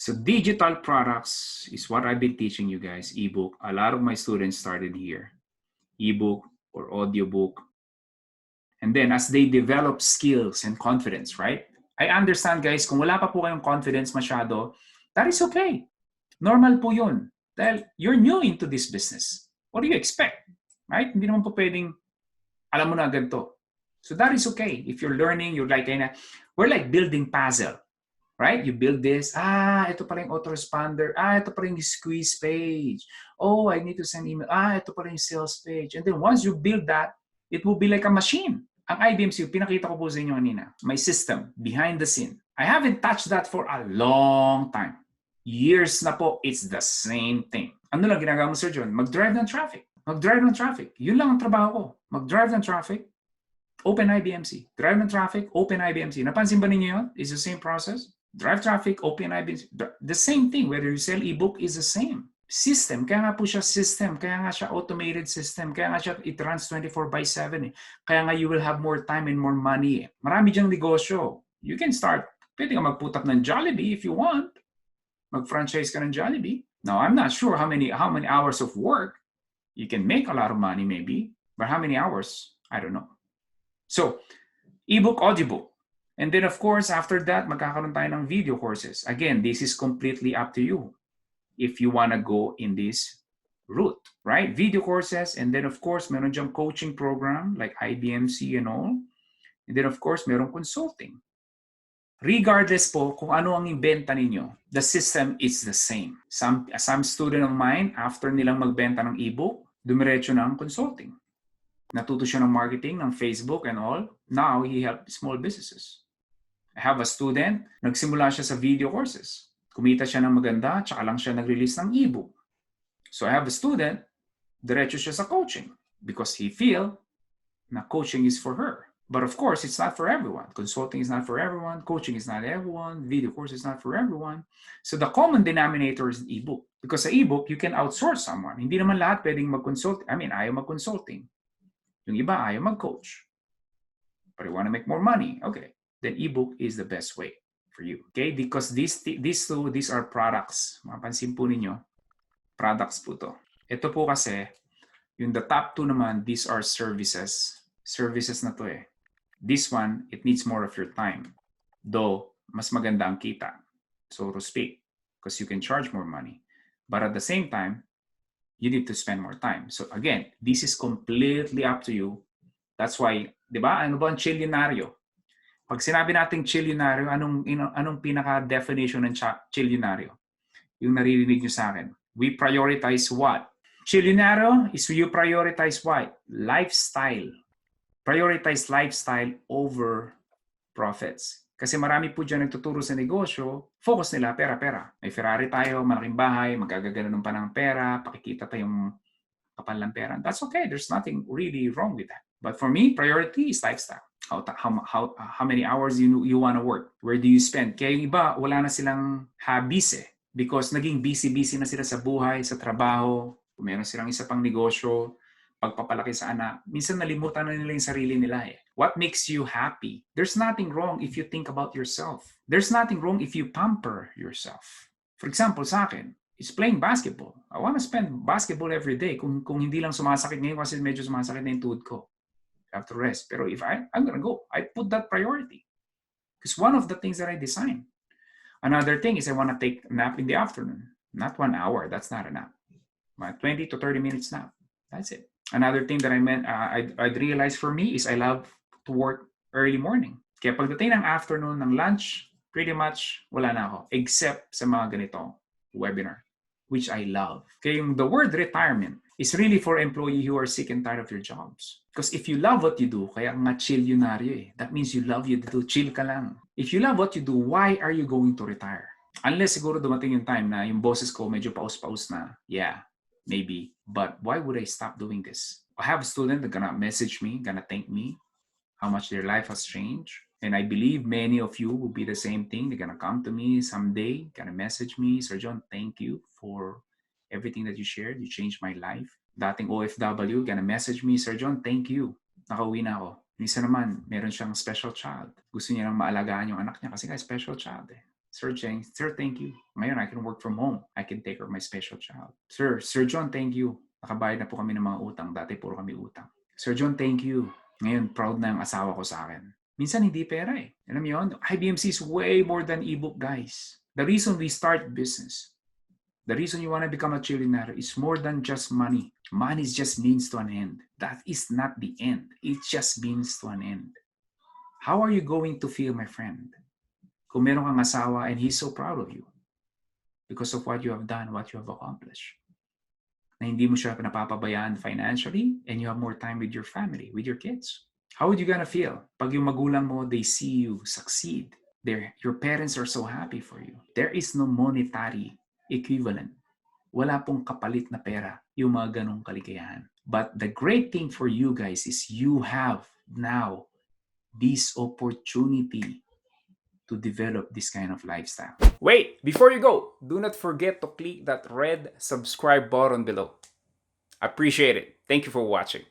So digital products is what I've been teaching you guys, ebook. A lot of my students started here, ebook or audiobook. And then as they develop skills and confidence, right? I understand guys, kung wala pa po kayong confidence masyado, that is okay. Normal po yun. Dahil you're new into this business. What do you expect? Right? Hindi naman po pwedeng alam mo na agad to. So that is okay. If you're learning, you're like, we're like building puzzle. Right? You build this. Ito pala yung autoresponder. Ito pala yung squeeze page. Oh, I need to send email. Ito pala yung sales page. And then once you build that, it will be like a machine. Ang IBMC, pinakita ko po sa inyo kanina. My system, behind the scene. I haven't touched that for a long time. Years na po, it's the same thing. Ano lang ginagawa mo, Sir John? Mag-drive ng traffic. Mag-drive ng traffic. Yun lang ang trabaho ko. Mag-drive ng traffic, open IBMC. Drive ng traffic, open IBMC. Napansin ba ninyo yun? It's the same process. Drive traffic, open IBMC. The same thing, whether you sell ebook, is the same. System, kaya nga po siya system, kaya nga siya automated system, kaya nga siya it runs 24/7 eh. Kaya nga you will have more time and more money eh. Marami diyang negosyo. You can start, pwede ka mag-put up ng Jollibee if you want. Mag-franchise ka ng Jollibee. Now, I'm not sure how many hours of work you can make a lot of money maybe, but how many hours? I don't know. So, ebook, audiobook. And then of course, after that, magkakaroon tayo ng video courses. Again, this is completely up to you if you want to go in this route, right? Video courses, and then of course, meron diyang coaching program like IBMC and all. And then of course, meron consulting. Regardless po kung ano ang ibenta ninyo, the system is the same. Some student of mine, after nilang magbenta ng ebook, dumiretso na ang consulting. Natuto siya ng marketing, ng Facebook and all. Now, he helps small businesses. I have a student, nagsimula siya sa video courses. Kumita siya ng maganda, tsaka lang siya nag-release ng ebook. So I have a student, diretso siya sa coaching because he feel na coaching is for her. But of course, it's not for everyone. Consulting is not for everyone. Coaching is not everyone. Video course is not for everyone. So the common denominator is ebook. Because sa ebook, you can outsource someone. Hindi naman lahat pwedeng mag-consult. ayaw mag-consulting. Yung iba, ayaw mag-coach. But you want to make more money. Okay. Then ebook is the best way for you. Okay? Because these are products. Mapansin po ninyo, products po to. Ito po kasi, yung the top two naman, these are services. Services na to eh. This one, it needs more of your time. Though, mas maganda ang kita, so to speak, because you can charge more money. But at the same time, you need to spend more time. So again, this is completely up to you. That's why, di ba? Ano ba ang chilyonaryo? Pag sinabi nating chilyonaryo, anong pinaka-definition ng chilyonaryo? Yung naririnig nyo sa akin. We prioritize what? Chilyonaryo is you prioritize what? Lifestyle. Prioritize lifestyle over profits. Kasi marami po dyan nagtuturo sa negosyo, focus nila, pera. May Ferrari tayo, malaking bahay, magagaganon pa ng pera, pakikita tayong kapal ng pera. That's okay. There's nothing really wrong with that. But for me, priority is lifestyle. How many hours you want to work? Where do you spend? Kaya yung iba, wala na silang hobbies eh. Because naging busy na sila sa buhay, sa trabaho, kung meron silang isa pang negosyo, pagpapalaki sa anak, minsan nalimutan na nila yung sarili nila eh. What makes you happy? There's nothing wrong if you think about yourself. There's nothing wrong if you pamper yourself. For example, sa akin, is playing basketball. I want to spend basketball every day. Kung hindi lang sumasakit ngayon kasi medyo sumasakit na yung tuhod ko. I have to rest. Pero if I'm gonna go, I put that priority. Because one of the things that I design. Another thing is I want to take a nap in the afternoon. Not 1 hour. That's not a nap. 20 to 30 minutes nap. That's it. Another thing that I'd realized for me is I love to work early morning. Kaya pagdating ng afternoon, ng lunch, pretty much wala na ako. Except sa mga ganito webinar, which I love. Kaya the word retirement is really for employees who are sick and tired of their jobs. Because if you love what you do, kaya nga chilyonaryo eh. That means you love you do, chill ka lang. If you love what you do, why are you going to retire? Unless siguro dumating yung time na yung bosses ko medyo paus-paus na. Yeah, maybe. But why would I stop doing this? I have a student that gonna message me, gonna thank me, how much their life has changed. And I believe many of you will be the same thing. They're gonna come to me someday, gonna message me, Sir John, thank you for everything that you shared. You changed my life. Dating OFW, gonna message me, Sir John, thank you. Nakauwi na ako. Minsan naman, meron siyang special child. Gusto niya lang maalagaan yung anak niya kasi nga special child eh. Sir Cheng, sir, thank you. Ngayon, I can work from home. I can take care of my special child. Sir John, thank you. Nakabayad na po kami ng mga utang. Dati puro kami utang. Sir John, thank you. Ngayon, proud na yung asawa ko sa akin. Minsan, hindi pera eh. Alam mo yun? IBMC is way more than ebook, guys. The reason we start business, the reason you want to become a trillionaire is more than just money. Money is just means to an end. That is not the end. It just means to an end. How are you going to feel, my friend? Kung meron kang asawa and he's so proud of you because of what you have done, what you have accomplished. Na hindi mo siya napapabayaan financially and you have more time with your family, with your kids. How would you gonna feel pag yung magulang mo, they see you succeed? Your parents are so happy for you. There is no monetary equivalent. Wala pong kapalit na pera yung mga ganong kaligayahan. But the great thing for you guys is you have now this opportunity to develop this kind of lifestyle. Wait, before you go, do not forget to click that red subscribe button below. Appreciate it. Thank you for watching.